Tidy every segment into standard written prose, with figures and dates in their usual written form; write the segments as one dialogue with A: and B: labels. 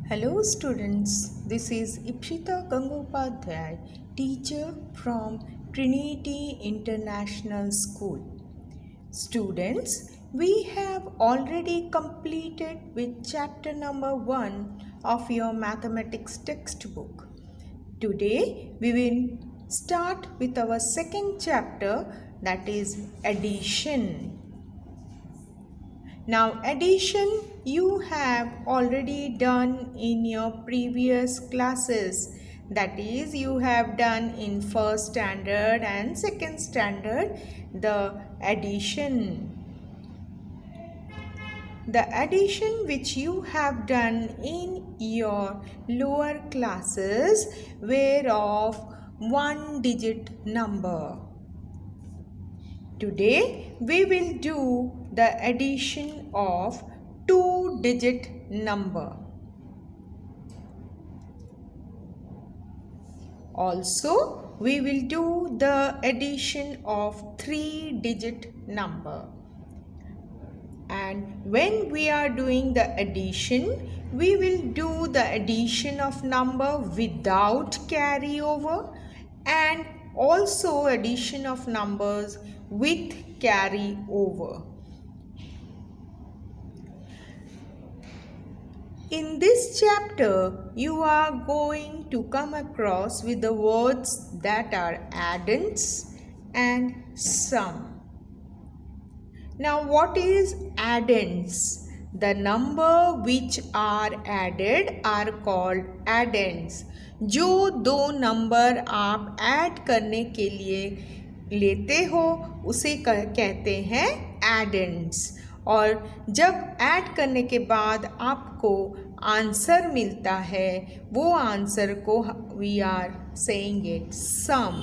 A: Hello students, this is Ipshita Gangopadhyay, teacher from Trinity International School. Students, we have already completed with chapter number 1 of your mathematics textbook. Today we will start with our second chapter, that is addition. Now addition you have already done in your previous classes, that is you have done in first standard and second standard the addition. The addition which you have done in your lower classes were of one digit number. Today we will do the addition of two-digit number. Also we will do the addition of three-digit number. And when we are doing the addition, we will do the addition of number without carryover and also addition of numbers with carryover. In this chapter, you are going to come across with the words that are addends and sum. Now, what is addends? The number which are added are called addends. जो दो number आप add करने के लिए लेते हो उसे कहते हैं addends. और जब ऐड करने के बाद आपको आंसर मिलता है वो आंसर को we are saying it sum.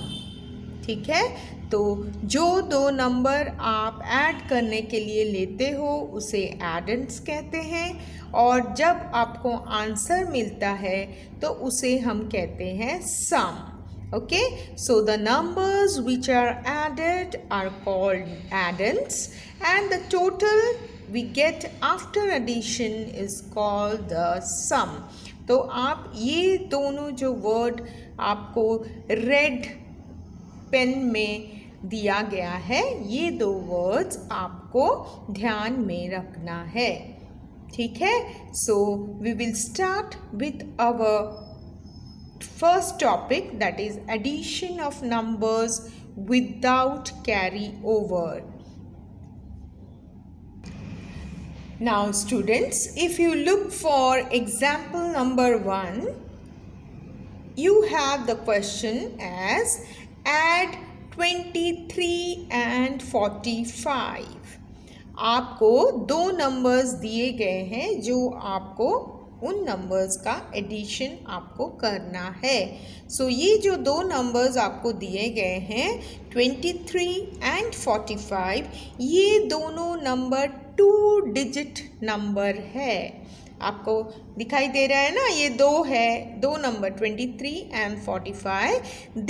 A: ठीक है, तो जो दो नंबर आप ऐड करने के लिए लेते हो उसे एडेंड्स कहते हैं और जब आपको आंसर मिलता है तो उसे हम कहते हैं सम. Okay, so the numbers which are added are called addends and the total we get after addition is called the sum. तो आप ये दोनों जो वर्ड आपको रेड पेन में दिया गया है ये दो वर्ड्स आपको ध्यान में रखना है. ठीक है, so we will start with our first topic, that is addition of numbers without carry over. Now students, if you look for example number 1, you have the question as add 23 and 45. आपको दो numbers दिए गए हैं जो आपको उन numbers का addition आपको करना है. सो ये जो दो नंबर्स आपको दिए गए हैं 23 एंड 45, ये दोनों नंबर टू डिजिट नंबर है. आपको दिखाई दे रहा है ना, ये दो है, दो number 23 and 45.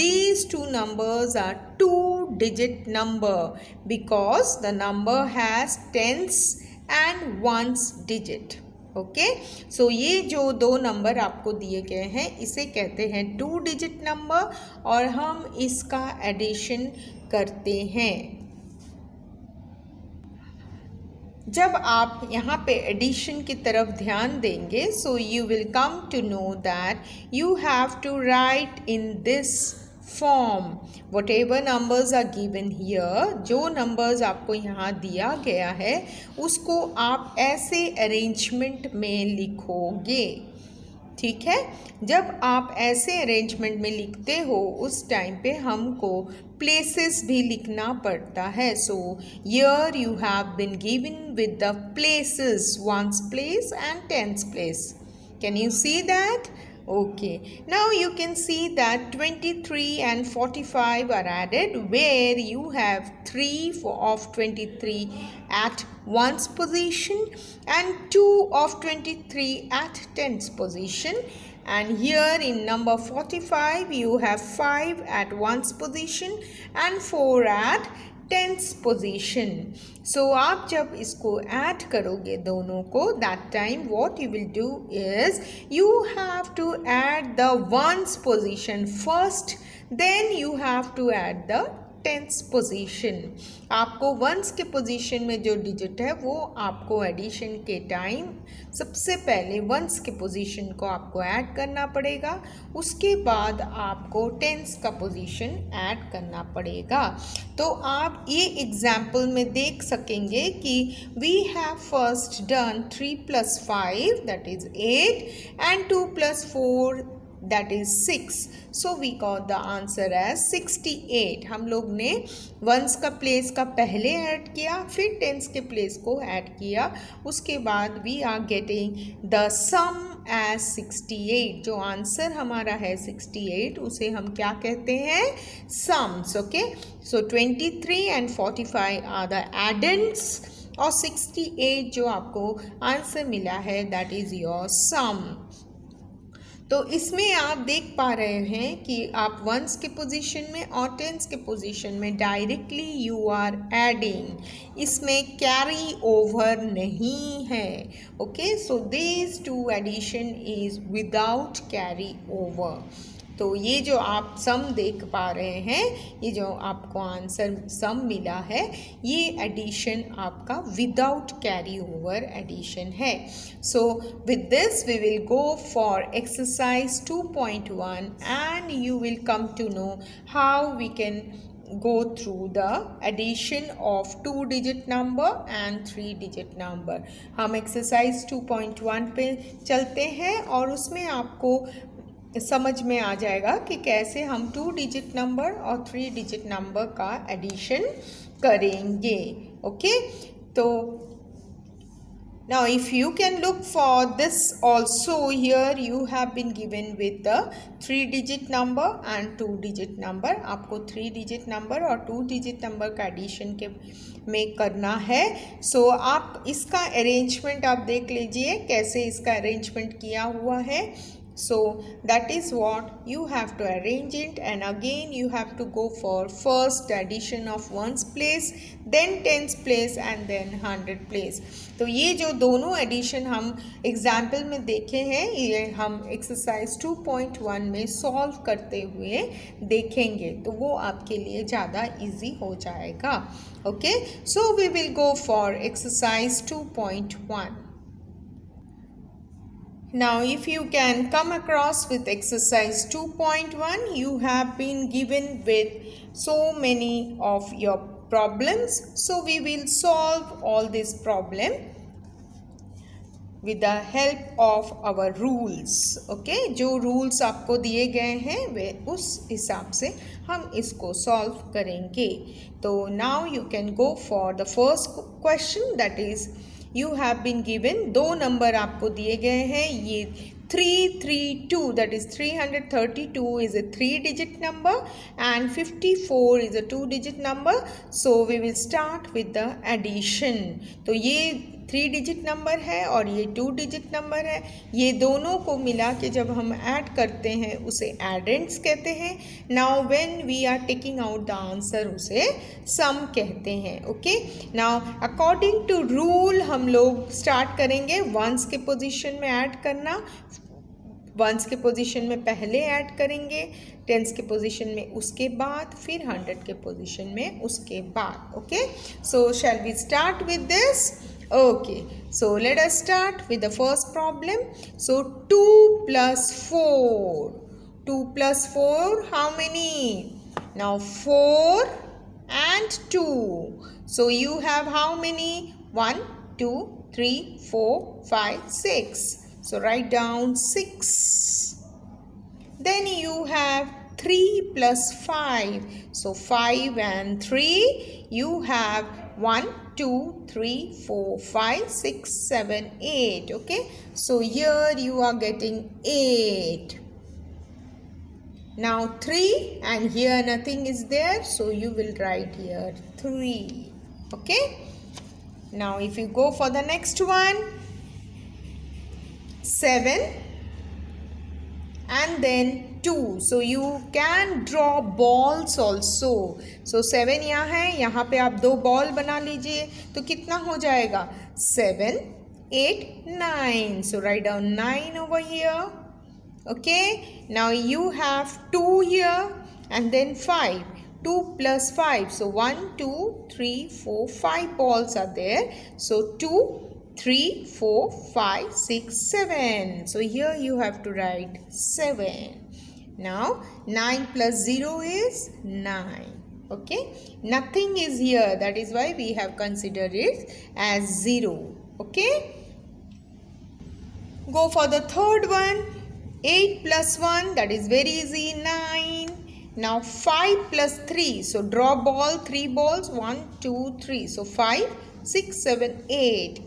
A: These two numbers are two digit number because the number has tens and ones digit. Okay, so ये जो दो नंबर आपको दिए गए हैं इसे कहते हैं टू डिजिट नंबर और हम इसका एडिशन करते हैं. जब आप यहाँ पे एडिशन की तरफ ध्यान देंगे so you will come to know that you have to write in this form whatever numbers are given here. जो नंबर्स आपको यहाँ दिया गया है उसको आप ऐसे अरेंजमेंट में लिखोगे. ठीक है, जब आप ऐसे अरेंजमेंट में लिखते हो उस टाइम पे हमको प्लेसेस भी लिखना पड़ता है. So here you have been given with the places, ones place and tens place. Can you see that? Okay, now you can see that 23 and 45 are added where you have 3 of 23 at 1's position and 2 of 23 at 10's position. And here in number 45 you have 5 at 1's position and 4 at tens position. So आप जब इसको add करोगे दोनों को, that time what you will do is you have to add the ones position first, then you have to add the tens position. आपको ones के position में जो डिजिट है वो आपको एडिशन के टाइम सबसे पहले वंस के पोजीशन को आपको ऐड करना पड़ेगा, उसके बाद आपको टेंस का पोजीशन ऐड करना पड़ेगा. तो आप ये एग्जाम्पल में देख सकेंगे कि we have first done 3 + 5 that is 8 and 2 + 4 that is 6. So we got the answer as 68. हम लोग ने वंस का प्लेस का पहले ऐड किया, फिर टेंस के प्लेस को ऐड किया, उसके बाद we are getting the sum as 68. जो आंसर हमारा है 68 उसे हम क्या कहते हैं? Sums. Okay, so 23 and 45 are the addends और 68 जो आपको आंसर मिला है दैट इज योर सम. तो इसमें आप देख पा रहे हैं कि आप वंस के पोजीशन में और टेंस के पोजीशन में डायरेक्टली यू आर एडिंग, इसमें कैरी ओवर नहीं है. Okay, so this two addition is without carry over. तो ये जो आप सम देख पा रहे हैं, ये जो आपको आंसर सम मिला है, ये एडिशन आपका विदाउट कैरी ओवर एडिशन है. So with this we will go for exercise 2.1 and you will come to know how we can go through the addition of 2-digit number and 3-digit number. हम exercise 2.1 पे चलते हैं और उसमें आपको समझ में आ जाएगा कि कैसे हम 2-digit नंबर और 3-digit नंबर का एडिशन करेंगे. ओके, तो now if you can look for this also, here you have been given with the 3-digit number and 2-digit number. आपको 3-digit नंबर और 2-digit नंबर का एडिशन के में करना है. सो आप इसका अरेंजमेंट आप देख लीजिए कैसे इसका अरेंजमेंट किया हुआ है. So that is what you have to arrange it, and again you have to go for first addition of ones place, then tens place and then 100 place. तो ये जो दोनों एडिशन हम एग्जाम्पल में देखे हैं, ये हम एक्सरसाइज 2.1 में सॉल्व करते हुए देखेंगे, तो वो आपके लिए ज़्यादा इजी हो जाएगा. Okay, so we will go for exercise 2.1. Now if you can come across with exercise 2.1, you have been given with so many of your problems. So we will solve all this problem with the help of our rules. Okay, जो rules आपको दिए गए हैं वे उस हिसाब से हम इसको solve करेंगे. तो now you can go for the first question, that is you have been given दो नंबर आपको दिए गए हैं. ये 332 that is 332 is a 3-digit number and 54 is a 2-digit number. So we will start with the addition. तो ये 3-digit number है और ये 2-digit नंबर है. ये दोनों को मिला के जब हम ऐड करते हैं उसे एडेंट्स कहते हैं. Now when we are taking out the answer उसे सम कहते हैं. Okay, now according to rule हम लोग स्टार्ट करेंगे वंस के पोजीशन में ऐड करना. वंस के पोजीशन में पहले ऐड करेंगे, टेंस के पोजीशन में उसके बाद, फिर 100 के पोजीशन में उसके बाद. Okay, so shall we start with this. Okay, so let us start with the first problem. So 2 + 4. 2 + 4, how many? Now 4 and 2. So you have how many? 1, 2, 3, 4, 5, 6. So write down 6. Then you have 3 + 5. So 5 and 3. You have 1, 2, 3, 4, 5, 6, 7, 8. Okay, so here you are getting 8. Now 3 and here nothing is there, so you will write here 3. Okay, now if you go for the next one, 7 and then 2. So you can draw balls also. So 7 यहाँ पे आप 2 ball बना लीजिए तो कितना हो जाएगा 7, 8, 9. So write down 9 over here. Okay, now you have 2 here and then 5. 2 plus 5. So 1, 2, 3, 4, 5 balls are there. So 2, 3, 4, 5, 6, 7. So here you have to write 7. Now 9 plus 0 is 9. Okay, nothing is here. That is why we have considered it as 0. Okay, go for the third one. 8 plus 1, that is very easy, 9. Now 5 plus 3. So draw ball, 3 balls, 1, 2, 3. So 5, 6, 7, 8.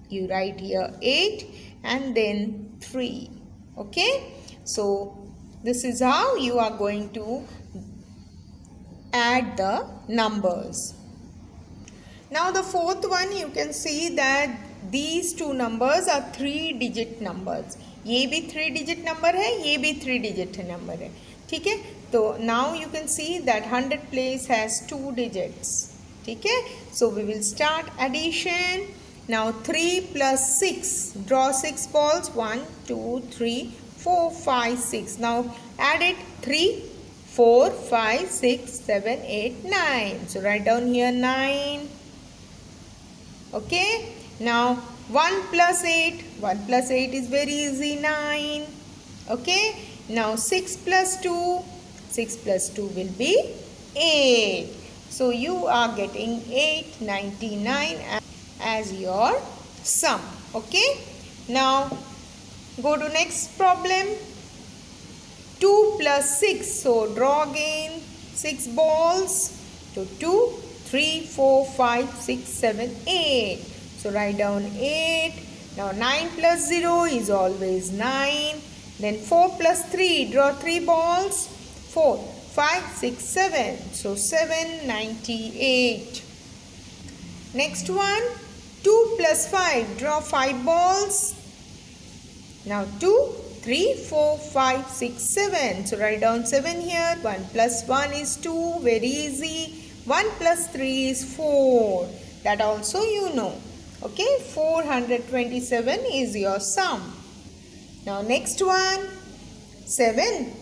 A: You write here 8 and then 3. Okay, so this is how you are going to add the numbers. Now the fourth one, you can see that these two numbers are 3-digit numbers. ये भी 3-digit number है, ये भी 3-digit number है. ठीक है, तो now you can see that 100 place has 2 digits. ठीक है, so we will start addition. Now 3 plus 6, draw 6 balls, 1, 2, 3, 4, 5, 6. Now add it, 3, 4, 5, 6, 7, 8, 9. So write down here 9. Okay, now 1 plus 8, 1 plus 8 is very easy, 9. Okay, now 6 plus 2, 6 plus 2 will be 8. So you are getting 899 as your sum. Okay, now go to next problem. 2 plus 6, so draw again 6 balls. So 2, 3, 4, 5, 6, 7, 8. So write down 8. Now 9 plus 0 is always 9. Then 4 plus 3, draw 3 balls. 4, 5, 6, 7. So 798. Next one, 2 plus 5, draw 5 balls. Now 2, 3, 4, 5, 6, 7. So write down 7 here. 1 plus 1 is 2. Very easy. 1 plus 3 is 4. That also you know. Okay, 427 is your sum. Now next one, 7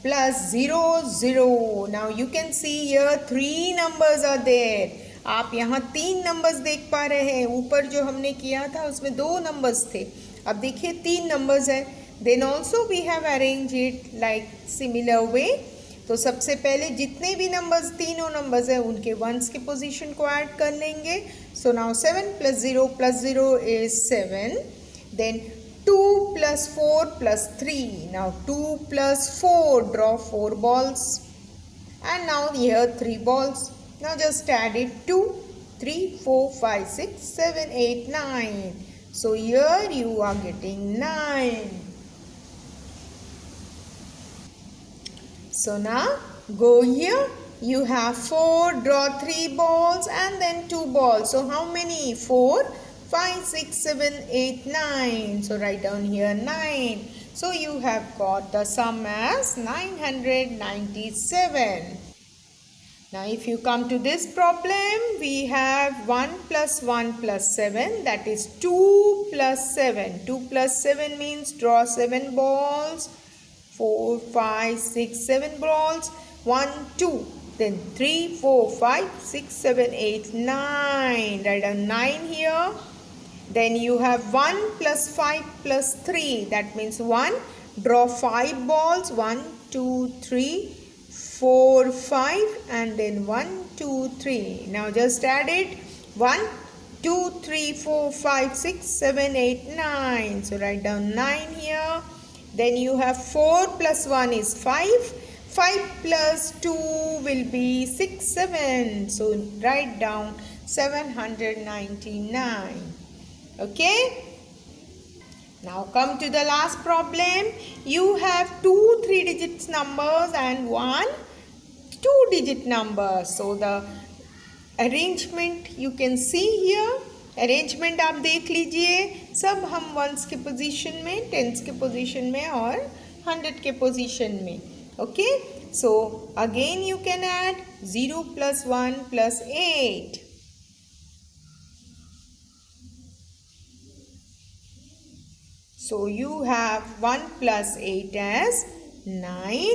A: plus 0, 0. Now you can see here 3 numbers are there. आप यहाँ 3 numbers देख पा रहे हैं. ऊपर जो हमने किया था उसमें 2 numbers थे. अब देखिए 3 numbers है. Then also we have arranged it like similar way. तो सबसे पहले जितने भी नंबर्स तीनों नंबर्स हैं उनके वंस के पोजीशन को ऐड कर लेंगे. So now 7 plus 0 is 7. Then 2 plus 4 plus 3. Now 2 plus 4, draw 4 balls. And now here 3 balls. Now just add it 2, 3, 4, 5, 6, 7, 8, 9. So here you are getting 9. So now go here. You have 4, draw 3 balls and then 2 balls. So how many? 4, 5, 6, 7, 8, 9. So write down here 9. So you have got the sum as 997. Now if you come to this problem, we have 1 plus 1 plus 7, that is 2 plus 7. 2 plus 7 means draw 7 balls. 4, 5, 6, 7 balls. 1, 2. Then 3, 4, 5, 6, 7, 8, 9. Write down 9 here. Then you have 1 plus 5 plus 3. That means 1. Draw 5 balls. 1, 2, 3, 4, 5. And then 1, 2, 3. Now just add it. 1, 2, 3, 4, 5, 6, 7, 8, 9. So write down 9 here. Then you have 4 plus 1 is 5. 5 plus 2 will be 6, 7. So write down 799. Okay. Now come to the last problem. You have 2 3-digit numbers and 1 2-digit number. So the arrangement you can see here. Arrangement आप देख लीजिए. सब हम once के position में, tense के position में और 100 के पोजीशन में. Okay, so again you can add 0 plus 1 plus 8. So you have 1 plus 8 as 9.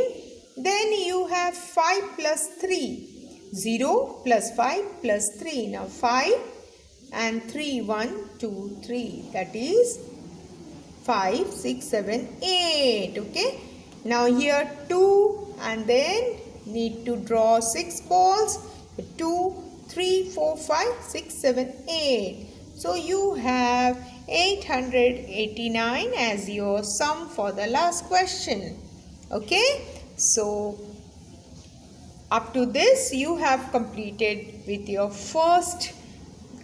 A: Then you have 5 plus 3. 0 plus 5 plus 3. Now 5 and 3, 1, 2, 3. That is 5, 6, 7, 8. Okay. Now here 2 and then need to draw 6 balls. 2, 3, 4, 5, 6, 7, 8. So you have 889 as your sum for the last question. Okay. So up to this you have completed with your first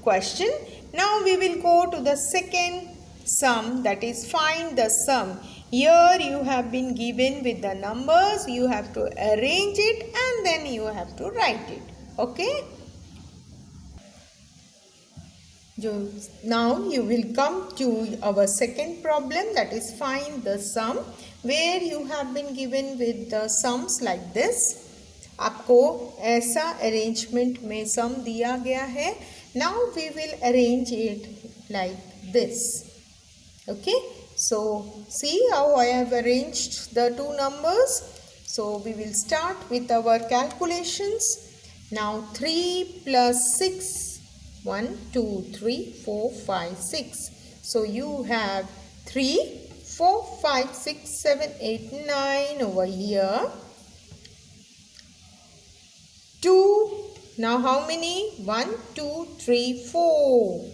A: question. Now we will go to the second sum, that is find the sum. Here you have been given with the numbers, you have to arrange it and then you have to write it. Okay. Now you will come to our second problem, that is find the sum, where you have been given with the sums like this. आपको ऐसा arrangement में सम दिया गया है. Now we will arrange it like this. Okay, so see how I have arranged the two numbers. So we will start with our calculations. Now 3 plus 6. 1, 2, 3, 4, 5, 6. So you have 3, 4, 5, 6, 7, 8, 9 over here. 2. Now how many? 1, 2, 3, 4.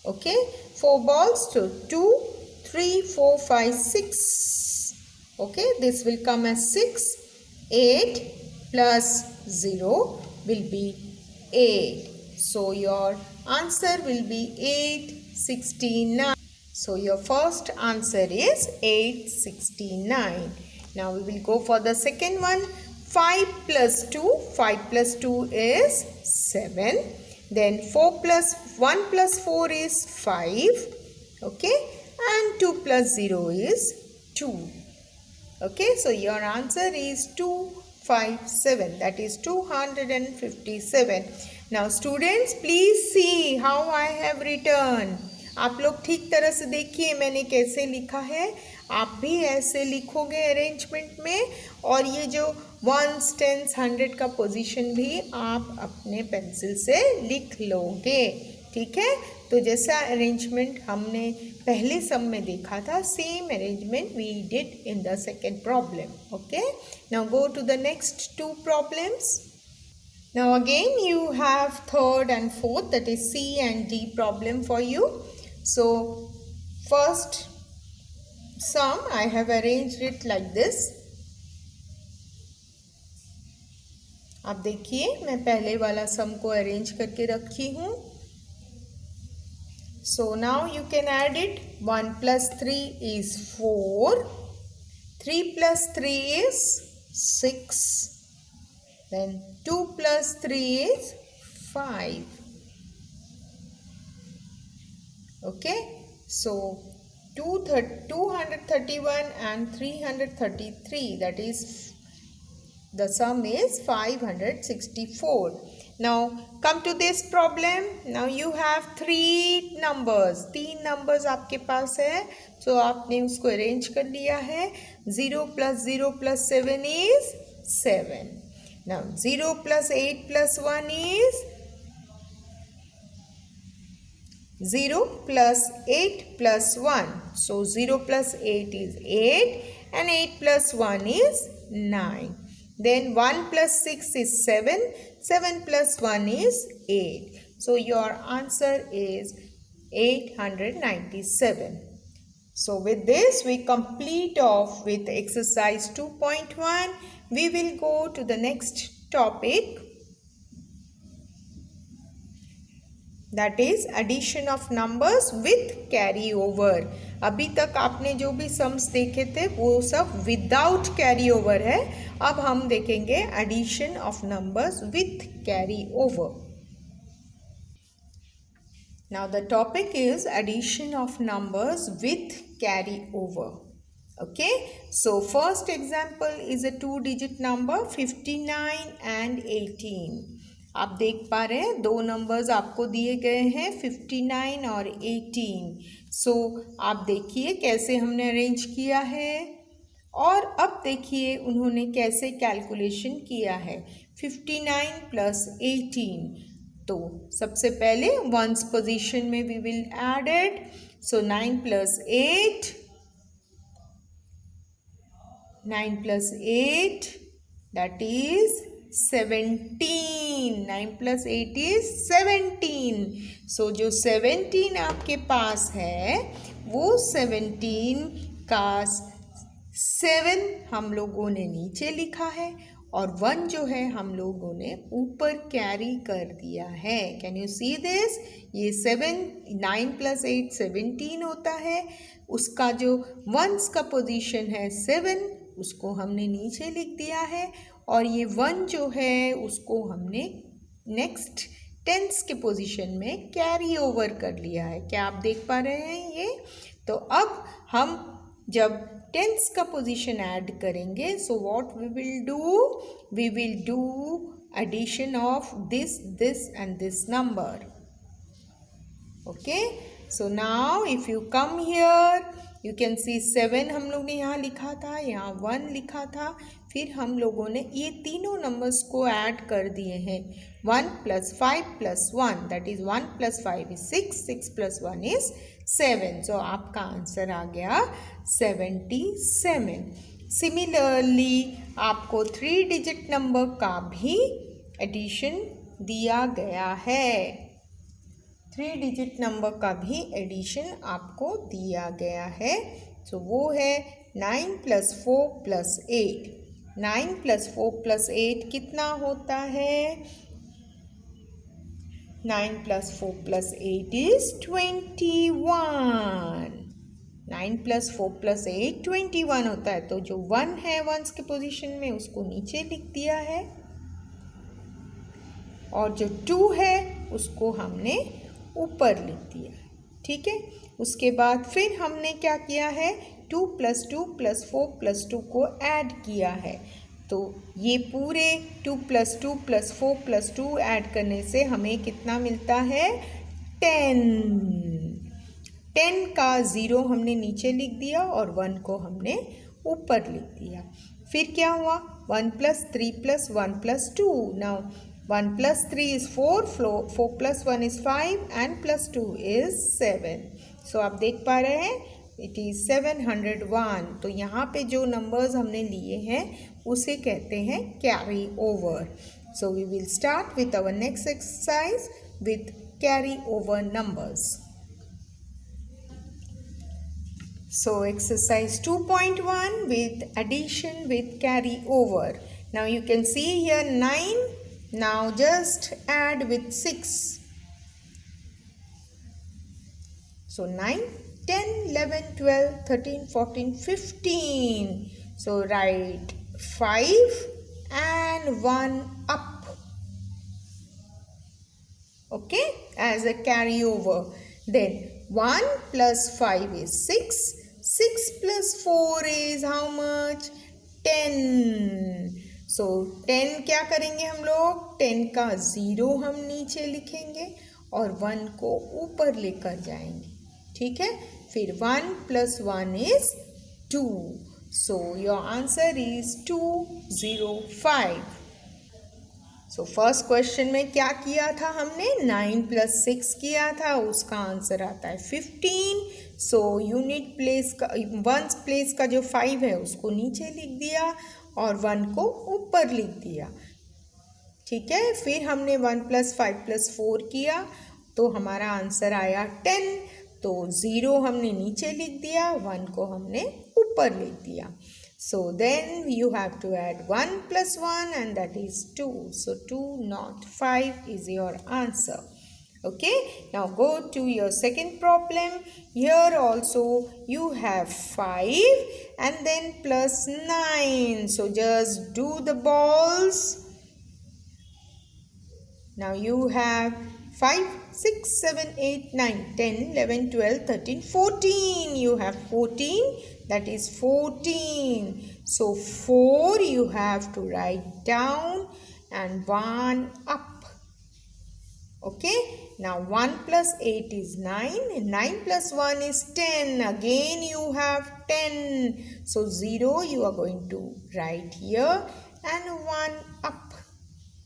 A: Okay. 4 balls. So 2, 3, 4, 5, 6. Okay. This will come as 6. 8 plus 0 will be 8. So your answer will be 869. So your first answer is 869. Now we will go for the second one. 5 plus 2. 5 plus 2 is 7. Then 4 plus 1 plus 4 is 5. Okay. And 2 plus 0 is 2. Okay. So your answer is 257. That is 257. Now students, please see how I have written. आप लोग ठीक तरह से देखिए मैंने कैसे लिखा है. आप भी ऐसे लिखोगे अरेंजमेंट में, और ये जो 1s, 10s, 100 का पोजीशन भी आप अपने पेंसिल से लिख लोगे. ठीक है. तो जैसा अरेंजमेंट हमने पहले सम में देखा था, same arrangement we did in the second problem. Okay. Now go to the next two problems. Now again you have third and fourth, that is C and D problem for you. So first sum I have arranged it like this. आप देखिए मैं पहले वाला सम को arrange करके रखी हूँ. So now you can add it. 1 plus 3 is 4. 3 plus 3 is 6. Then 2 plus 3 is 5. Okay. So 231 and 333, that is the sum is 564. Now come to this problem. Now you have 3 numbers. 3 numbers आपके पास है. So आपने उसको arrange कर लिया है. 0 plus 0 plus 7 is 7. Now 0 plus 8 plus 1 is 0 plus 8 plus 1. So 0 plus 8 is 8 and 8 plus 1 is 9. Then 1 plus 6 is 7. 7 plus 1 is 8. So your answer is 897. So with this we complete off with exercise 2.1. We will go to the next topic, that is addition of numbers with carry over. अभी तक आपने जो भी sums देखे थे वो सब without carry over है. अब हम देखेंगे addition of numbers with carry over. Now the topic is addition of numbers with carry over. Okay, so first example is a 2-digit number 59 and 18. आप देख पा रहे हैं दो नंबर्स आपको दिए गए हैं 59 और 18. सो आप देखिए कैसे हमने अरेंज किया है और अब देखिए उन्होंने कैसे कैलकुलेशन किया है 59 प्लस 18. तो सबसे पहले वंस पोजीशन में we will add it. So 9 plus 8, 9 plus 8, that is 17. 9 plus 8 is 17. So जो 17 आपके पास है वो 17 का 7 हम लोगों ने नीचे लिखा है और 1 जो है हम लोगों ने ऊपर कैरी कर दिया है. Can you see this? ये 9 plus 8 17 होता है. उसका जो वंस का पोजीशन है 7 उसको हमने नीचे लिख दिया है और ये 1 जो है उसको हमने नेक्स्ट टेंस के पोजीशन में कैरी ओवर कर लिया है. क्या आप देख पा रहे हैं ये? तो अब हम जब टेंस का पोजीशन ऐड करेंगे so what we will do addition of this and this number. Okay, so now if you come here you can see 7 हम लोग ने यहाँ लिखा था, यहाँ 1 लिखा था, फिर हम लोगों ने ये तीनों नंबर्स को ऐड कर दिए हैं. 1 + 5 + 1 दैट इज 1 + 5 is 6, 6 + 1 is 7. सो आपका आंसर आ गया 77. सिमिलरली आपको 3 डिजिट नंबर का भी एडिशन दिया गया है. 3 डिजिट नंबर का भी एडिशन आपको दिया गया है. तो वो है 9 + 4 + 8. 9 + 4 + 8 कितना होता है? 9 + 4 + 8 is 21. 9 + 4 + 8 21 होता है. तो जो 1 है वंस के पोजीशन में उसको नीचे लिख दिया है और जो 2 है उसको हमने ऊपर लिख दिया. ठीक है, उसके बाद फिर हमने क्या किया है 2 + 2 + 4 + 2 को ऐड किया है. तो ये पूरे 2 + 2 + 4 + 2 ऐड करने से हमें कितना मिलता है 10. 10 का 0 हमने नीचे लिख दिया और 1 को हमने ऊपर लिख दिया. फिर क्या हुआ 1 + 3 + 1 + 2. Now 1 + 3 is 4, 4 + 1 is 5 and +2 is 7. सो आप देख पा रहे हैं इट इज़ 701. तो यहाँ पे जो नंबर्स हमने लिए हैं उसे कहते हैं carry over. So we will start with our next exercise with carry over numbers. So exercise 2.1 with addition with carry over. Now you can see here 9. Now just add with 6. So 9, 10, 11, 12, 13, 14, 15. So write 5 and 1 up. Okay, as a carryover. Then 1 + 5 is 6. 6 + 4 is how much? 10. सो 10 क्या करेंगे हम लोग 10 का 0 हम नीचे लिखेंगे और 1 को ऊपर लेकर जाएंगे. ठीक है, फिर 1 + 1 is 2. So your answer is 205. So first question में क्या किया था हमने 9 + 6 किया था, उसका आंसर आता है 15. सो यूनिट प्लेस का वंस प्लेस का जो 5 है उसको नीचे लिख दिया और 1 को ऊपर लिख दिया. ठीक है, फिर हमने 1 + 5 + 4 किया तो हमारा आंसर आया 10. तो 0 हमने नीचे लिख दिया, 1 को हमने ऊपर लिख दिया. So then you have to add 1 + 1 and that is 2. So 2 not 5 is your answer. Okay, now go to your second problem. Here also you have 5 and then +9. So just do the balls. Now you have 5, 6, 7, 8, 9, 10, 11, 12, 13, 14. You have 14. that is 14. So 4 you have to write down and 1 up. Okay, now 1 plus 8 is 9 and 9 plus 1 is 10. Again you have 10. So 0 you are going to write here and 1 up.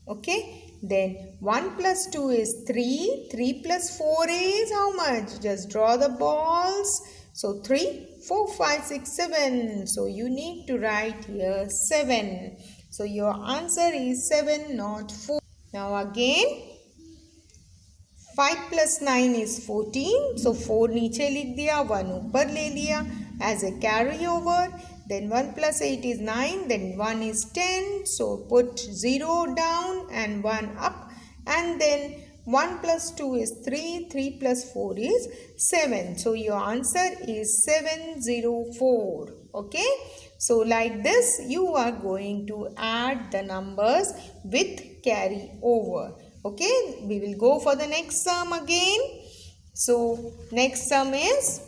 A: Okay, then 1 plus 2 is 3. 3 plus 4 is how much? Just draw the balls. So 3, 4, 5, 6, 7. So you need to write here 7. So your answer is 7, not 4. Now again 5 plus 9 is 14. So 4 नीचे लिख दिया, 1 ऊपर ले लिया as a carryover. Then 1 plus 8 is 9. Then 1 is 10. So put 0 down and 1 up. And then 1 plus 2 is 3. 3 plus 4 is 7. So your answer is 704. Okay. So like this you are going to add the numbers with carry over. Okay, we will go for the next sum again. So next sum is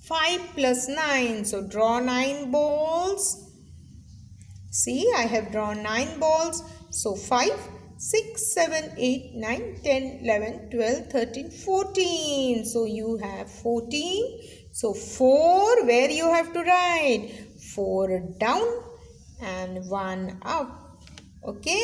A: 5 plus 9. So draw 9 balls. See, I have drawn 9 balls. So 5, 6, 7, 8, 9, 10, 11, 12, 13, 14. So you have 14. So 4, where you have to write? 4 down and 1 up. Okay.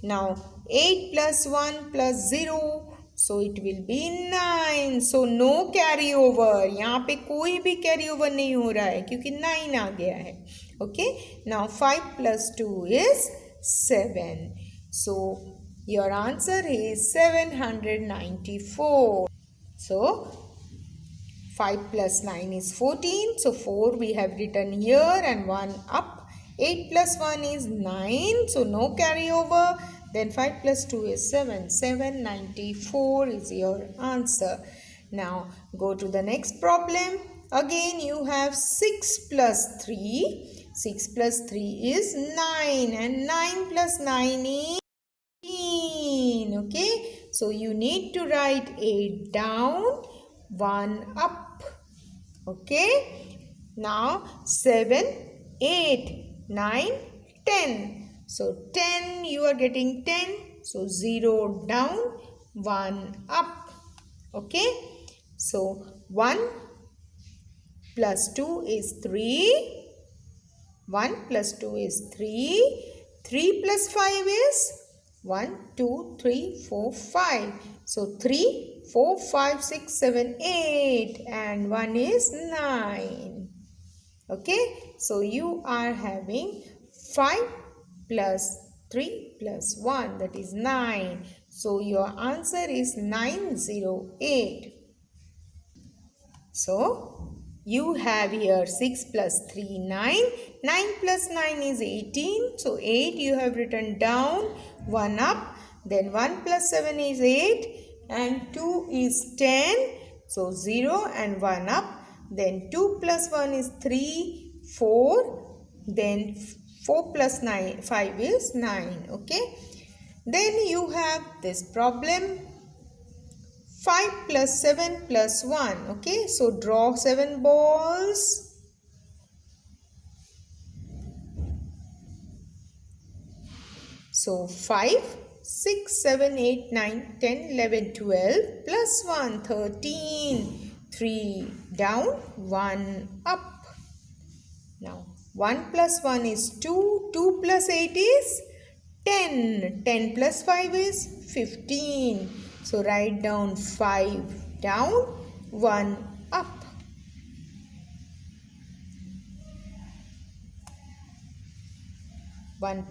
A: Now 8 plus 1 plus 0. So it will be 9. So no carry over. यहाँ पे कोई भी carry over नहीं हो रहा है क्योंकि 9 आ गया है. Okay. Now 5 plus 2 is 7. So your answer is 794. So 5 plus 9 is 14. So 4 we have written here and 1 up. 8 plus 1 is 9. So no carryover. Then 5 plus 2 is 7. 794 is your answer. Now go to the next problem. Again you have 6 plus 3. 6 plus 3 is 9. And 9 plus 9 is 18. Okay. So you need to write 8 down, 1 up. Okay. Now 7, 8. 9, 10. So 10 you are getting 10. So 0 down, 1 up. Okay. So 1 plus 2 is 3. 1 plus 2 is 3. 3 plus 5 is 1, 2, 3, 4, 5. So 3, 4, 5, 6, 7, 8 and 1 is 9. Okay, so you are having 5 plus 3 plus 1, that is 9. So your answer is 908. So you have here 6 plus 3, 9. 9 plus 9 is 18. So 8 you have written down, 1 up. Then 1 plus 7 is 8 and 2 is 10. So 0 and 1 up. Then 2 plus 1 is 3, 4. Then 4 plus 9, 5 is 9. Okay. Then you have this problem. 5 plus 7 plus 1. Okay. So draw 7 balls. So 5, 6, 7, 8, 9, 10, 11, 12 plus 1, 13. 3 down, 1 up. Now 1 plus 1 is 2. 2 plus 8 is 10. 10 plus 5 is 15. So write down 5 down, 1 up. One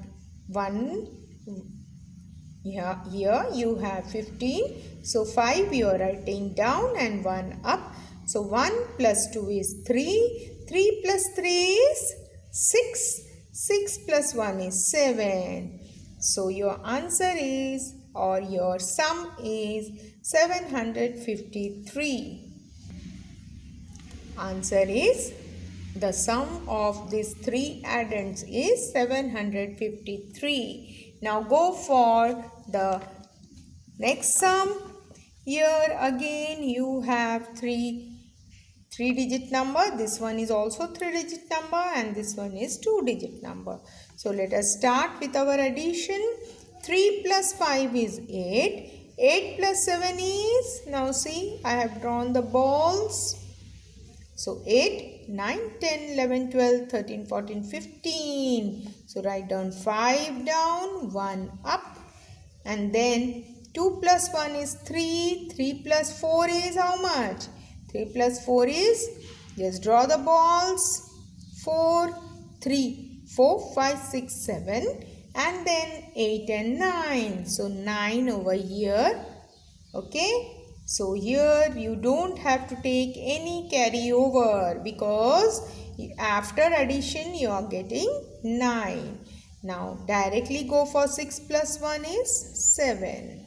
A: here you have 15. So 5 you are writing down and 1 up. So 1 plus 2 is 3. 3 plus 3 is 6. 6 plus 1 is 7. So your answer is, or your sum is 753. Answer is, the sum of these three addends is 753. Now go for the next sum. Here again you have three 3-digit number. This one is also 3-digit number and this one is 2-digit number. So let us start with our addition. 3 plus 5 is 8. 8 plus 7 is, now see, I have drawn the balls. So 8, 9, 10, 11, 12, 13, 14, 15. So write down 5 down, 1 up. And then 2 plus 1 is 3. 3 plus 4 is how much? 3 plus 4 is, just draw the balls. 4, 3, 4, 5, 6, 7. And then 8 and 9. So 9 over here. Okay. So here you don't have to take any carryover because after addition you are getting 9. Now directly go for 6 plus 1 is 7.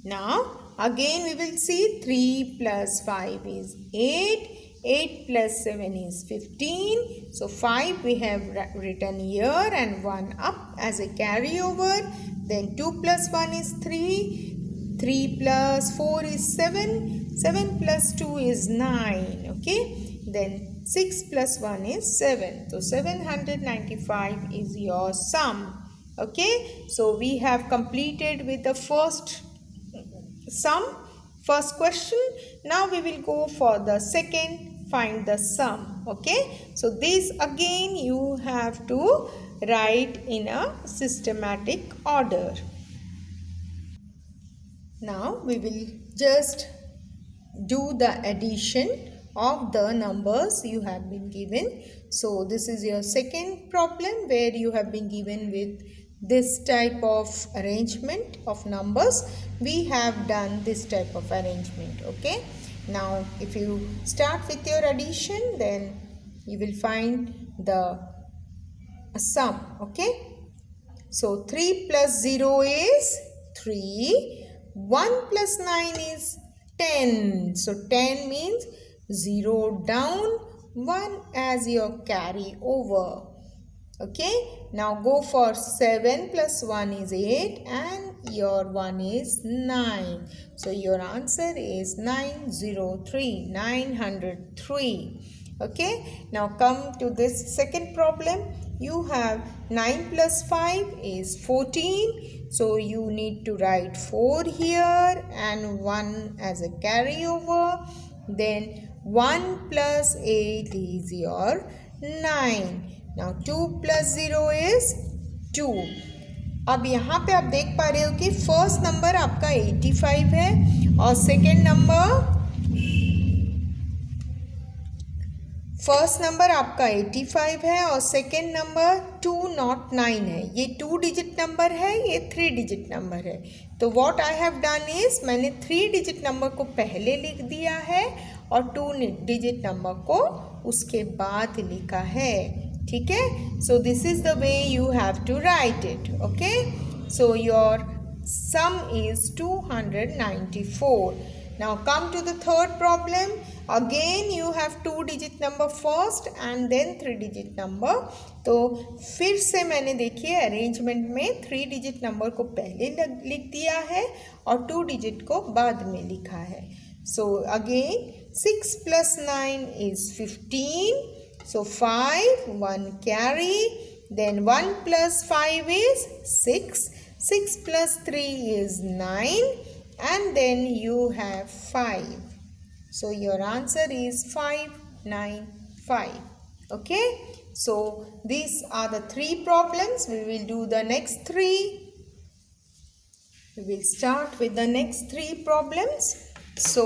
A: Now again we will see 3 plus 5 is 8. 8 plus 7 is 15. So 5 we have written here and 1 up as a carryover. Then 2 plus 1 is 3. 3 plus 4 is 7. 7 plus 2 is 9. Okay. Then 6 plus 1 is 7. So 795 is your sum. Okay. So we have completed with the first sum, first question. Now we will go for the second, find the sum. Okay. So this again you have to write in a systematic order. Now we will just do the addition of the numbers you have been given. So this is your second problem where you have been given with this type of arrangement of numbers. We have done this type of arrangement. Okay. Now if you start with your addition, then you will find the sum. Okay. So 3 plus 0 is 3. 1 plus 9 is 10. So 10 means 0 down, 1 as your carry over. Okay. Now go for 7 plus 1 is 8 and your 1 is 9. So your answer is 903. 903. Okay. Now come to this second problem. You have 9 plus 5 is 14. So you need to write 4 here and 1 as a carryover. Then 1 plus 8 is your 9. Now 2 plus 0 is 2. अब यहाँ पे आप देख पा रहे हो कि first number आपका 85 है और सेकेंड नंबर फर्स्ट नंबर आपका 85 है और सेकेंड नंबर 209 है. ये 2 डिजिट नंबर है, ये 3 डिजिट नंबर है. तो what I have done is मैंने 3 डिजिट नंबर को पहले लिख दिया है और 2 डिजिट नंबर को उसके बाद लिखा है. ठीक है. So this is the way you have to write it. Okay. So your sum is 294. Now come to the third problem. Again you have 2 digit number first and then 3 digit number. तो फिर से मैंने देखिए arrangement में 3 digit number को पहले लिख दिया है और 2 डिजिट को बाद में लिखा है. So again 6 plus 9 is 15. So 5, 1 carry. Then 1 plus 5 is 6. 6 plus 3 is 9 and then you have 5. So your answer is 595. Okay. So these are the 3 problems. We will do the next 3. We will start with the next 3 problems. So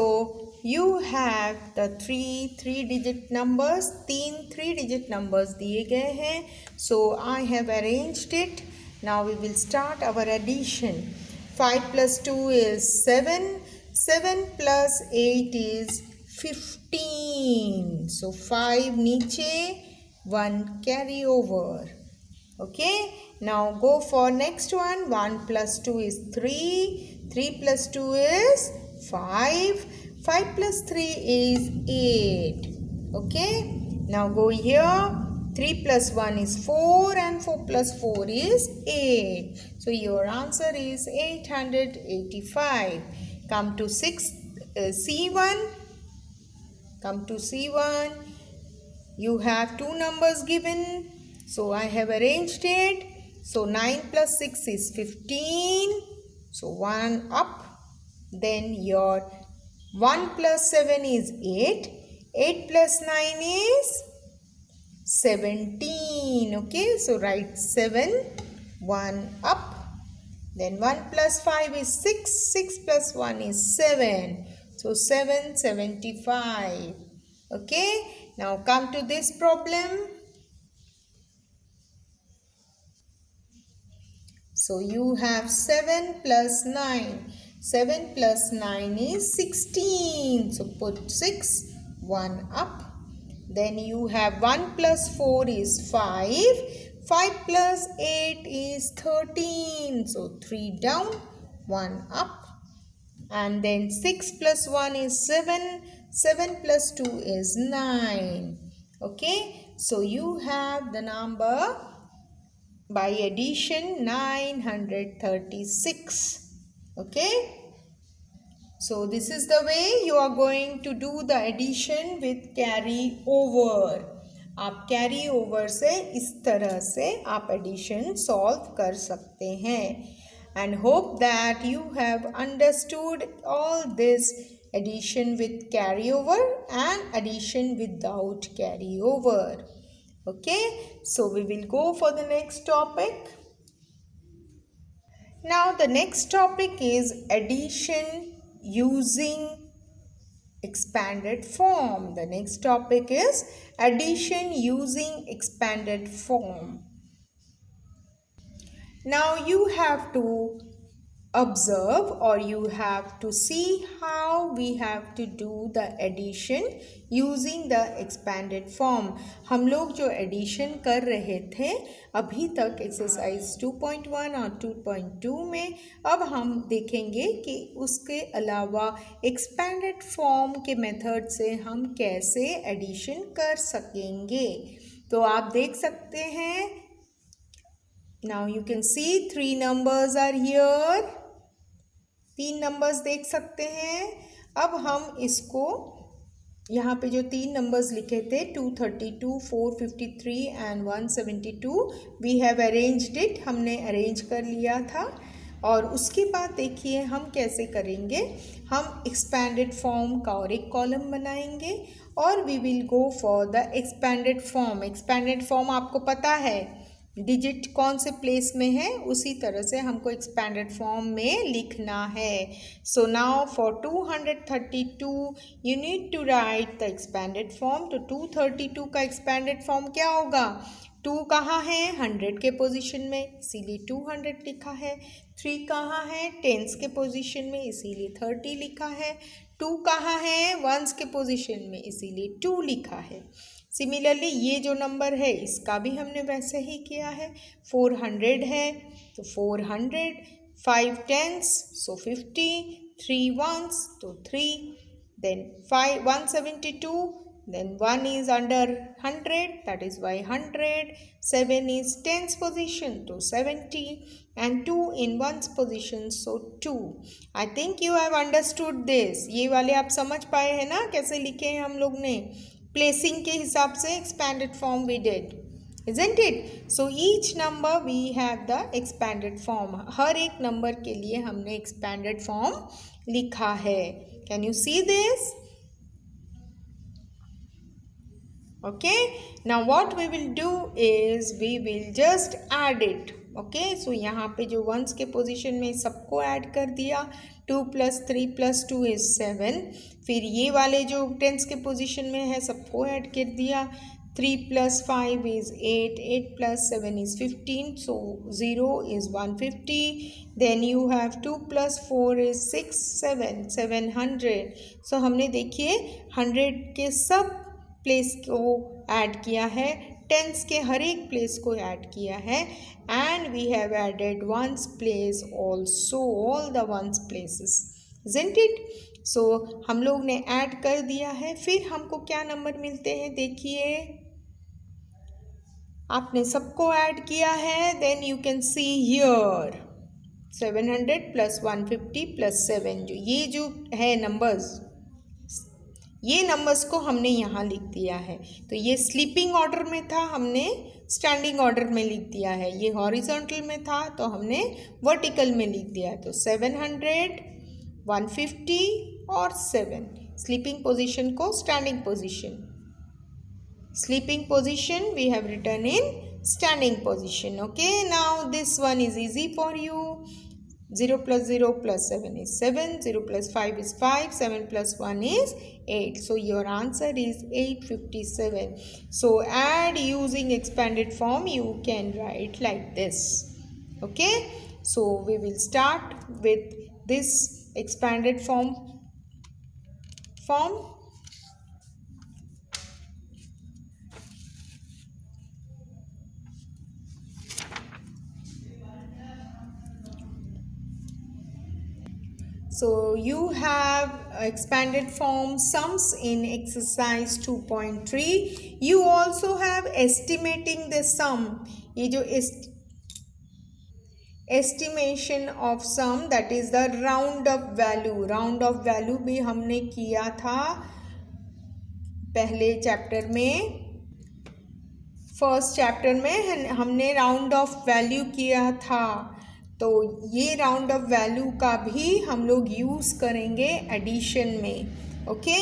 A: you have the 3 digit numbers. 3 digit numbers दिए गए हैं. So I have arranged it. Now we will start our addition. 5 plus 2 is 7. 7 plus 8 is 15. So 5 नीचे, 1 carry over. Okay. Now go for next one. 1 plus 2 is 3. 3 plus 2 is 5. 5 plus 3 is 8. Okay. Now go here. 3 plus 1 is 4 and 4 plus 4 is 8. So your answer is 885. Come to C1. Come to C1. You have two numbers given. So I have arranged it. So 9 plus 6 is 15. So 1 up. Then your 1 plus 7 is 8. 8 plus 9 is 17. Okay, so write 7. 1 up. Then 1 plus 5 is 6. 6 plus 1 is 7. So 775. Okay, now come to this problem. So you have 7 plus 9. 7 plus 9 is 16. So put 6. 1 up. Then you have 1 plus 4 is 5. 5 plus 8 is 13. So 3 down. 1 up. And then 6 plus 1 is 7. 7 plus 2 is 9. Okay. So you have the number by addition 936. Okay. So this is the way you are going to do the addition with carry over. आप carry over से इस तरह से आप addition solve कर सकते हैं. And hope that you have understood all this addition with carryover and addition without carryover. Okay, so we will go for the next topic. Now the next topic is addition using expanded form. The next topic is addition using expanded form. Now you have to observe or you have to see how we have to do the addition using the expanded form. हम लोग जो addition कर रहे थे अभी तक exercise 2.1 और 2.2 में, अब हम देखेंगे कि उसके अलावा expanded form के method से हम कैसे addition कर सकेंगे. तो आप देख सकते हैं. Now you can see 3 numbers are here. 3 numbers देख सकते हैं. अब हम इसको यहाँ पे जो 3 नंबर्स लिखे थे 232, 453 and 172 we have arranged it. हमने अरेंज कर लिया था. और उसके बाद देखिए हम कैसे करेंगे. हम एक्सपैंडेड फॉर्म का और एक कॉलम बनाएंगे और we will go for the expanded form. Expanded form आपको पता है डिजिट कौन से प्लेस में है, उसी तरह से हमको एक्सपैंडेड फॉर्म में लिखना है. So now for 232 you need to write the expanded form. तो 232 का एक्सपैंडेड फॉर्म क्या होगा. 2 कहाँ है 100 के पोजीशन में, इसीलिए 200 लिखा है. 3 कहाँ है टेंस के पोजीशन में, इसीलिए 30 लिखा है. 2 कहाँ है वंस के पोजीशन में, इसीलिए 2 लिखा है. सिमिलरली ये जो नंबर है इसका भी हमने वैसे ही किया है. 400 है तो 400, 5 टेंस सो 50, 3 वंस तो 3, then 172, then 1 is under 100, that is why 100. 7 is tens position तो 70 and 2 in ones position so 2. I think you have understood this. ये वाले आप समझ पाए हैं ना कैसे लिखे हैं हम लोग ने. प्लेसिंग के हिसाब से expanded form we did, isn't it? So each number we have the expanded form. हर एक नंबर के लिए हमने expanded form लिखा है. Can you see this? Okay, now what we will do is we will just add it. Okay, so यहाँ पे जो ones के position में सबको add कर दिया. 2 plus 3 plus 2 is 7. फिर ये वाले जो tens के position में है सबको add कर दिया. 3 plus 5 is 8. 8 plus 7 is 15. So 0 is 150. Then you have 2 plus 4 is 6, 7, 700. So हमने देखिए 100 के सब प्लेस को ऐड किया है, टेंस के हर एक प्लेस को ऐड किया है, and we have added ones place also, all the ones places, isn't it? So हम लोग ने ऐड कर दिया है. फिर हमको क्या नंबर मिलते हैं देखिए, आपने सबको ऐड किया है. Then you can see here 700 plus 150 plus 7, जो ये जो है नंबर्स ये नंबर्स को हमने यहाँ लिख दिया है। तो ये स्लीपिंग ऑर्डर में था, हमने स्टैंडिंग ऑर्डर में लिख दिया है। ये हॉरिजॉन्टल में था तो हमने वर्टिकल में लिख दिया है। तो 700, 150 और 7 स्लीपिंग पोजीशन को standing position, sleeping position we have written in standing position. Okay, now this one is easy for you. 0 plus 0 plus 7 is 7, 0 plus 5 is 5, 7 plus 1 is 8. So your answer is 857. So add using expanded form, you can write like this. Okay, so we will start with this expanded form. So you have expanded form sums in exercise 2.3. You also have estimating the sum. ये जो estimation of sum, that is the round of value. Round of value भी हमने किया था पहले chapter में, first chapter में हमने राउंड ऑफ वैल्यू किया था। तो ये राउंड ऑफ वैल्यू का भी हम लोग यूज़ करेंगे एडिशन में। Okay,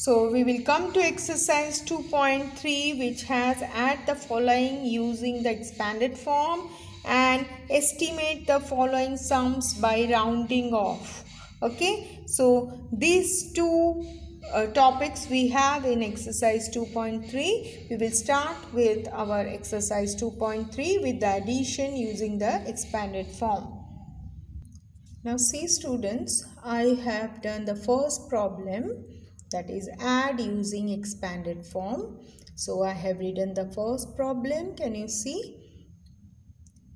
A: so we will come to exercise 2.3 which has add the following using the expanded form and estimate the following sums by rounding off. Okay, so these two topics we have in exercise 2.3. We will start with our exercise 2.3 with the addition using the expanded form. Now see students, I have done the first problem, that is add using expanded form. So I have written the first problem, can you see?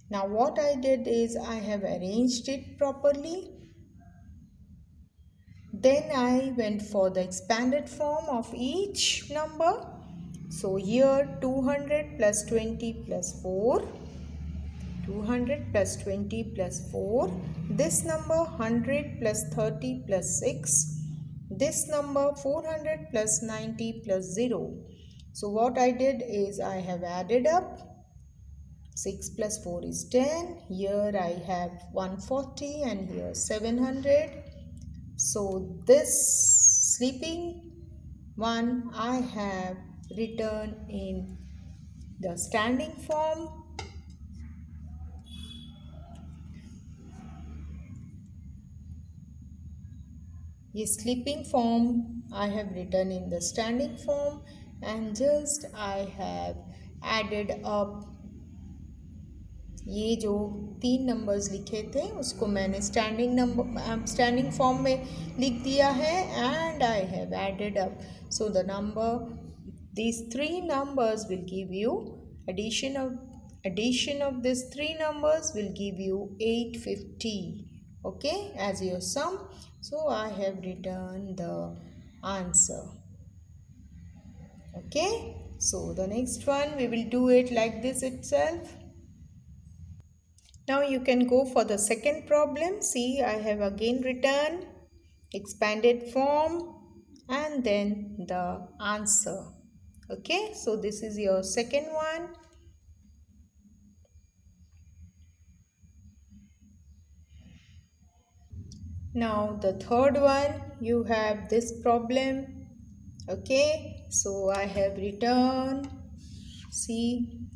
A: Now what I did is I have arranged it properly. Then I went for the expanded form of each number. So here 200 plus 20 plus 4, 200 plus 20 plus 4, this number 100 plus 30 plus 6, this number 400 plus 90 plus 0. So what I did is I have added up. 6 plus 4 is 10. Here I have 140 and here 700. So this sleeping one I have written in the standing form. ये sleeping form I have written in the standing form and just I have added up. ये जो 3 numbers लिखे थे उसको मैंने standing form में लिख दिया है and I have added up. So the number, these 3 numbers will give you addition of these 3 numbers will give you 850. Okay, as your sum. So I have written the answer. Okay, so the next one we will do it like this itself. Now you can go for the second problem. See, I have again written expanded form and then the answer. Okay, so this is your second one. Now the third one, you have this problem. Okay, so I have written, see,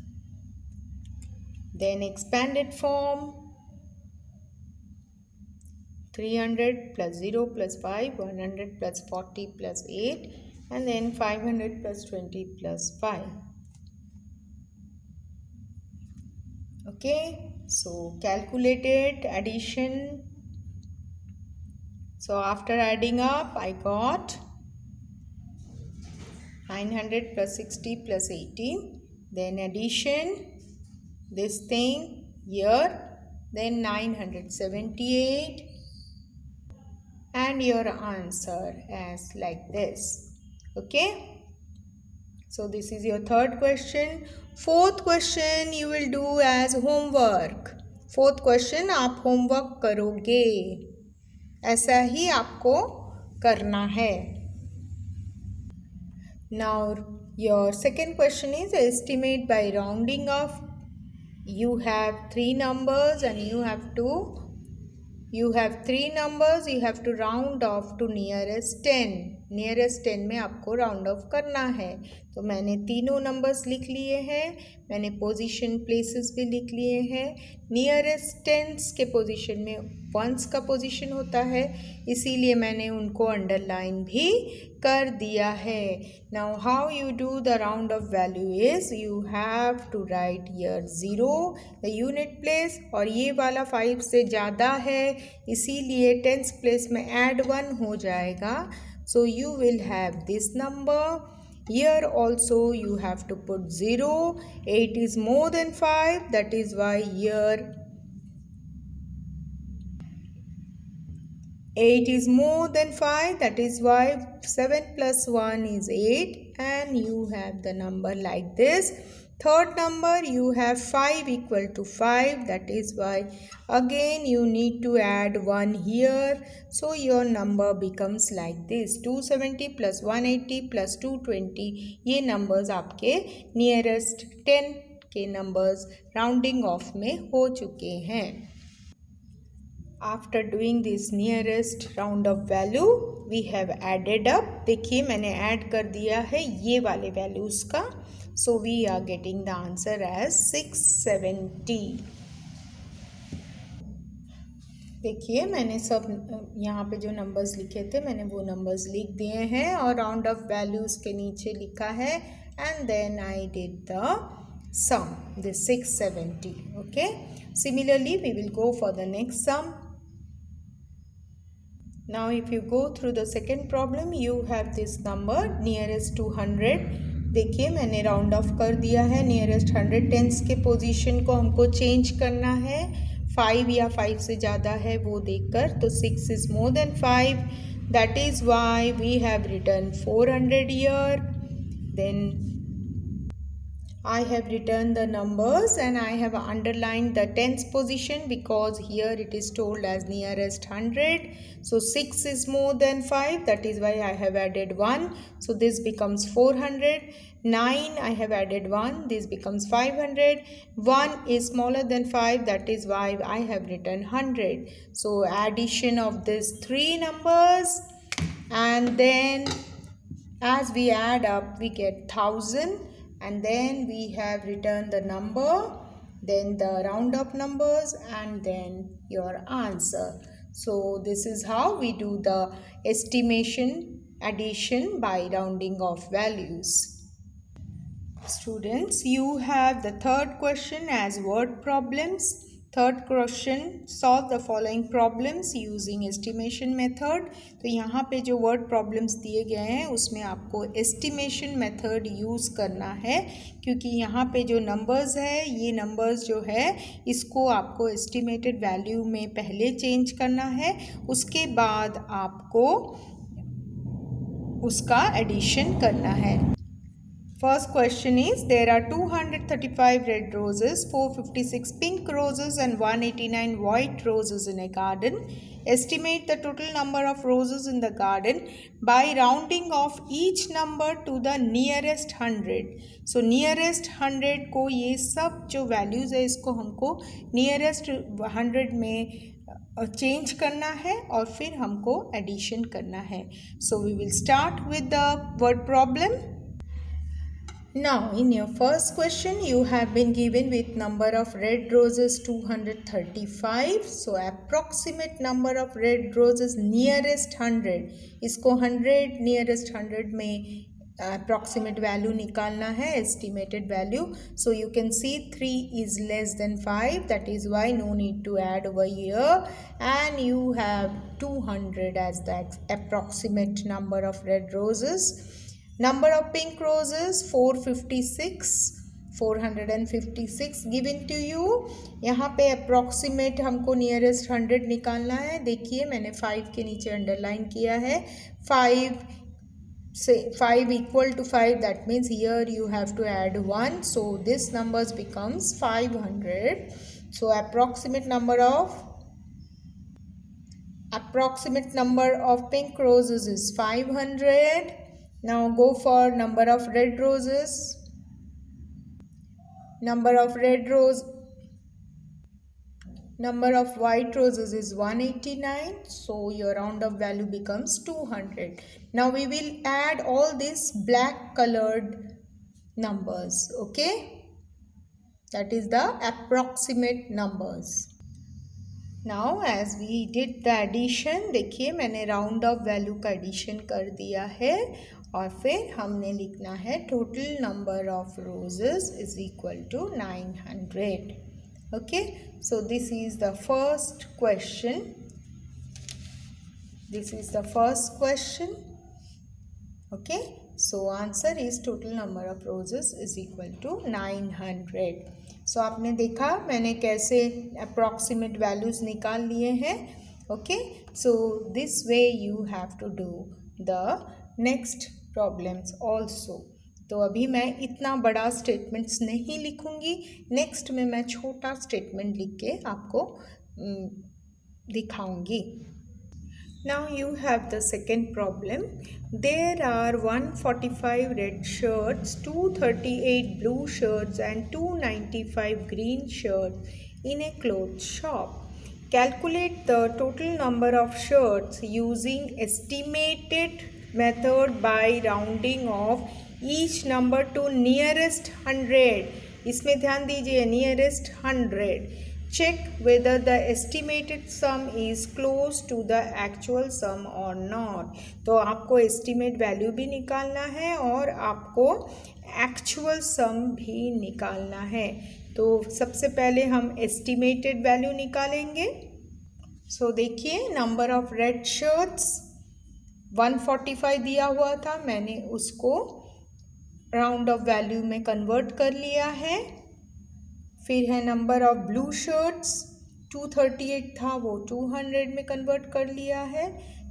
A: then expanded form 300 plus 0 plus 5, 100 plus 40 plus 8 and then 500 plus 20 plus 5. Okay, so calculated addition. So after adding up I got 900 plus 60 plus 80, then addition this thing here, then 978 and your answer as like this. Okay, so this is your third question. Fourth question you will do as homework. Fourth question आप homework करोगे, ऐसा ही आपको करना है. Now your second question is estimate by rounding off. You have three numbers and you have to round off to nearest 10. Nearest 10 में आपको round of करना है. तो मैंने तीनों नंबर्स लिख लिए हैं. मैंने पोजीशन प्लेसेस भी लिख लिए हैं. नियरेस्ट टेंस के पोजीशन में वंस का पोजीशन होता है, इसीलिए मैंने उनको अंडरलाइन भी कर दिया है. Now how you do the round off value is you have to write here 0 the unit place, और ये वाला 5 से ज़्यादा है इसीलिए टेंस प्लेस में ऐड 1 हो जाएगा. So you will have this number. Here also you have to put 0. 8 is more than 5. That is why here 8 is more than 5. That is why 7 plus 1 is 8. And you have the number like this. Third number you have 5 equal to 5. That is why again you need to add 1 here. So your number becomes like this. 270 plus 180 plus 220. ये numbers आपके nearest 10 के numbers rounding off में हो चुके हैं. After doing this nearest round of value we have added up. देखिए मैंने add कर दिया है ये वाले वैल्यूज़ का. So we are getting the answer as 670. देखिए मैंने सब यहाँ पे जो नंबर्स लिखे थे मैंने वो नंबर्स लिख दिए हैं और राउंड ऑफ वैल्यूज़ के नीचे लिखा है and then I did the sum, this 670. Okay. Similarly we will go for the next sum. Now if you go through the second problem you have this number nearest 200. देखिए मैंने round of कर दिया है. Nearest 100 tense के position को हमको change करना है. 5 या 5 से ज़्यादा है वो देखकर. तो 6 is more than 5. That is why we have return 400 here. Then I have written the numbers and I have underlined the tens position because here it is told as nearest 100. So 6 is more than 5, that is why I have added 1. So this becomes 400. 9 I have added 1, this becomes 500. 1 is smaller than 5, that is why I have written 100. So addition of these three numbers and then as we add up we get 1000. And then we have written the number, then the round up numbers and then your answer. So this is how we do the estimation addition by rounding off values. Students, you have the third question as word problems. Third question, solve the following problems using estimation method. तो यहाँ पे जो word problems दिए गए हैं उसमें आपको estimation method use करना है क्योंकि यहाँ पे जो numbers है ये numbers जो है इसको आपको estimated value में पहले change करना है. उसके बाद आपको उसका addition करना है. First question is there are 235 red roses, 456 pink roses and 189 white roses in a garden. Estimate the total number of roses in the garden by rounding off each number to the nearest 100. So nearest 100 को ये सब जो values है इसको हमको nearest 100 में change करना है और फिर हमको एडिशन करना है. So we will start with the word problem. Now in your first question you have been given with number of red roses 235. So approximate number of red roses nearest 100. इसको 100 nearest 100 में approximate value निकालना है, estimated value. So you can see 3 is less than 5, that is why no need to add over here, and you have 200 as the approximate number of red roses. Number of pink roses 456 given to you. यहाँ पे approximate हमको nearest 100 निकालना है. देखिए मैंने 5 के नीचे underline किया है. 5 equal to 5, that means here you have to add 1. So this numbers becomes 500. So approximate number of Approximate number of pink roses is 500. Now go for number of red roses. Number of white roses is 189. So your round up value becomes 200. Now we will add all these black colored numbers. Okay. That is the approximate numbers. Now as we did the addition, देखिए मैंने round off value का addition कर दिया है और फिर हमने लिखना है total number of roses is equal to 900. Okay, so this is the first question. Okay, so answer is total number of roses is equal to 900. So आपने देखा मैंने कैसे अप्रॉक्सीमेट वैल्यूज़ निकाल लिए हैं. Okay, so this way you have to do the next problems also. तो अभी मैं इतना बड़ा स्टेटमेंट्स नहीं लिखूंगी. नेक्स्ट में मैं छोटा स्टेटमेंट लिख के आपको दिखाऊंगी. Now you have the second problem. There are 145 red shirts, 238 blue shirts and 295 green shirts in a clothes shop. Calculate the total number of shirts using estimated method by rounding off each number to nearest 100. इसमें ध्यान दीजिए, nearest 100. Check whether the estimated sum is close to the actual sum or not. तो आपको estimate value भी निकालना है और आपको actual sum भी निकालना है. तो सबसे पहले हम estimated value निकालेंगे. So देखिए, number of red shirts 145 दिया हुआ था, मैंने उसको round of value में convert कर लिया है. फिर है नंबर ऑफ ब्लू शर्ट्स 238 था, वो 200 में कन्वर्ट कर लिया है.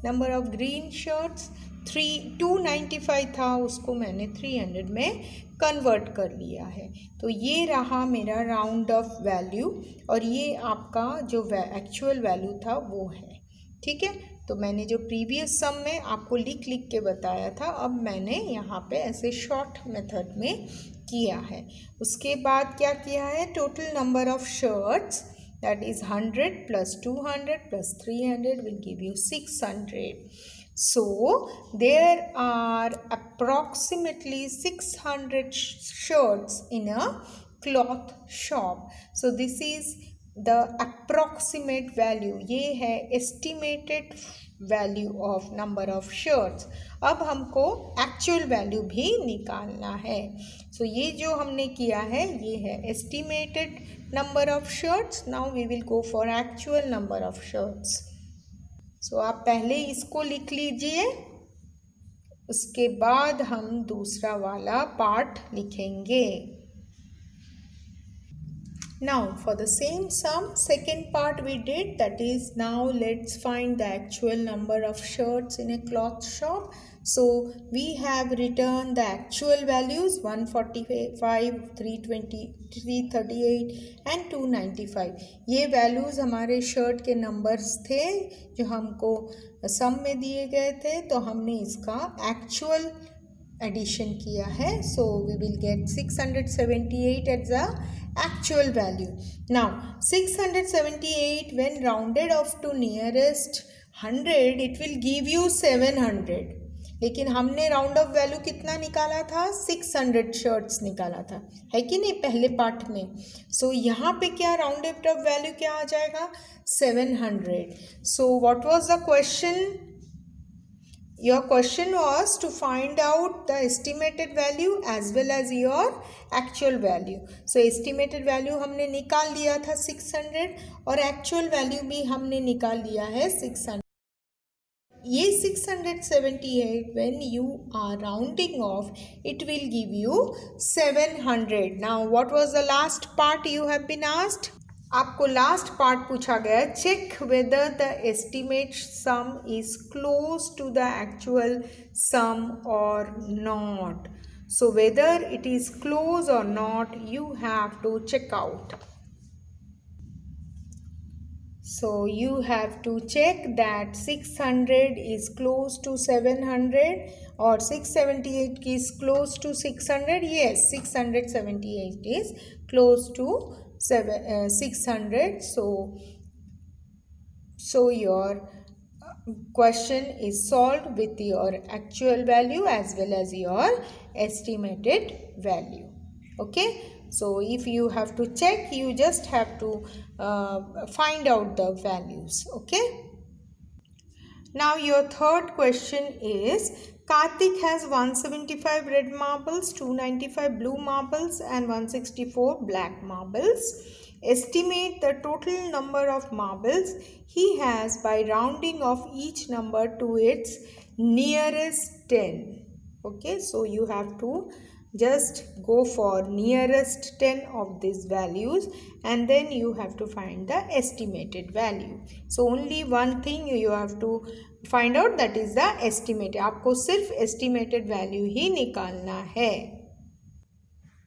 A: नंबर ऑफ ग्रीन शर्ट्स 295 था, उसको मैंने 300 में कन्वर्ट कर लिया है. तो ये रहा मेरा राउंड ऑफ वैल्यू और ये आपका जो एक्चुअल वैल्यू था वो है. ठीक है, तो मैंने जो प्रीवियस सम में आपको लिख के बताया था, अब मैंने यहाँ पे ऐसे शॉर्ट मेथड में किया है. उसके बाद क्या किया है, total number of shirts that is 100 plus 200 plus 300 will give you 600. So there are approximately 600 shirts in a cloth shop. So this is the approximate value. ये है estimated value of number of shirts. अब हमको actual value भी निकालना है. So ये जो हमने किया है ये है estimated number of shirts. Now we will go for actual number of shirts. So आप पहले इसको लिख लीजिए, उसके बाद हम दूसरा वाला पार्ट लिखेंगे. Now for the same sum, second part we did, that is now let's find the actual number of shirts in a cloth shop. So we have written the actual values 145, 320, 338 and 295. ये values हमारे shirt के numbers थे जो हमको सम में दिए गए थे, तो हमने इसका एक्चुअल एडिशन किया है. So we will get 678 as the actual value. Now 678 when rounded off to nearest 100 it will give you 700. लेकिन हमने राउंड ऑफ वैल्यू कितना निकाला था, 600 शर्ट्स निकाला था, है कि नहीं, पहले पार्ट में. सो यहाँ पे क्या राउंड ऑफ वैल्यू क्या आ जाएगा, 700. So what was the question, your question was to find out the estimated value as well as your actual value. So estimated value हमने निकाल लिया था 600 और actual value भी हमने निकाल लिया है 600. ये 678 when you are rounding off it will give you 700. Now what was the last part you have been asked? आपको लास्ट पार्ट पूछा गया, check whether the estimate sum is close to the actual sum or not. So whether it is close or not you have to check out. So you have to check that 600 is close to 700 or 678 is close to 600. Yes, 678 is close to 600. So your question is solved with your actual value as well as your estimated value. Okay, so if you have to check, you just have to find out the values. Okay, now your third question is, Karthik has 175 red marbles, 295 blue marbles and 164 black marbles. Estimate the total number of marbles he has by rounding off each number to its nearest 10. Okay, so you have to just go for nearest 10 of these values and then you have to find the estimated value. So only one thing you have to find out, that is the estimate. आपको सिर्फ estimated value ही निकालना है.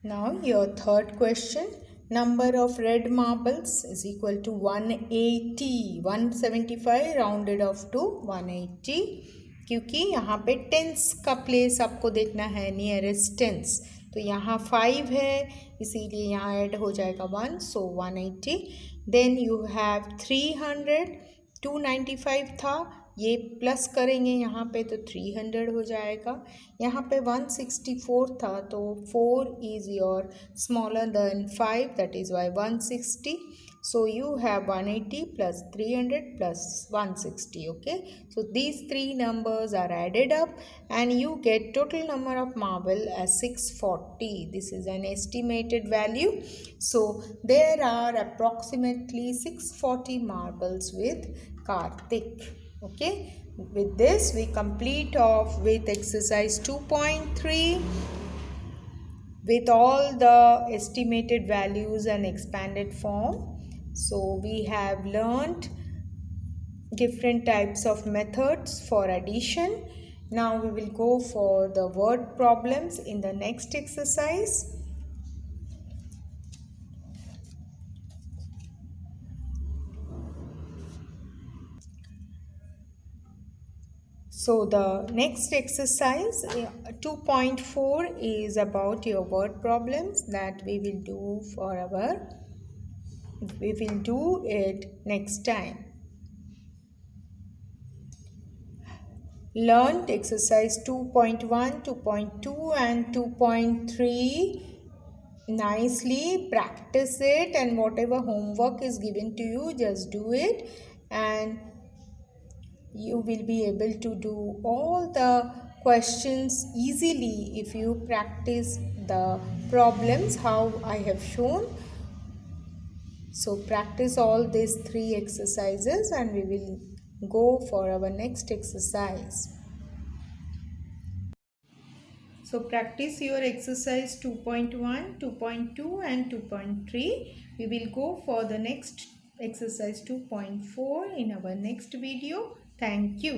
A: Now your third question, number of red marbles is equal to 180. 175 rounded off to 180, क्योंकि यहाँ पे tense का place आपको देखना है, नियरेस्ट टेंस. तो यहाँ 5 है, इसीलिए यहाँ ऐड हो जाएगा 1, सो 180. देन यू हैव 300, 295 था, ये प्लस करेंगे यहाँ पे तो 300 हो जाएगा. यहाँ पे 164 था तो 4 is your smaller than 5, that is Y 160. So you have 180 plus 300 plus 160. Okay, so these three numbers are added up and you get total number of marble as 640. This is an estimated value. So there are approximately 640 marbles with Karthik. Okay, with this we complete off with exercise 2.3 with all the estimated values and expanded form. So we have learned different types of methods for addition. Now we will go for the word problems in the next exercise. So the next exercise 2.4 is about your word problems that we will do it next time. Learned exercise 2.1, 2.2 and 2.3 nicely. Practice it and whatever homework is given to you, just do it and you will be able to do all the questions easily if you practice the problems how I have shown. So practice all these 3 exercises and we will go for our next exercise. So practice your exercise 2.1, 2.2 and 2.3. We will go for the next exercise 2.4 in our next video. Thank you.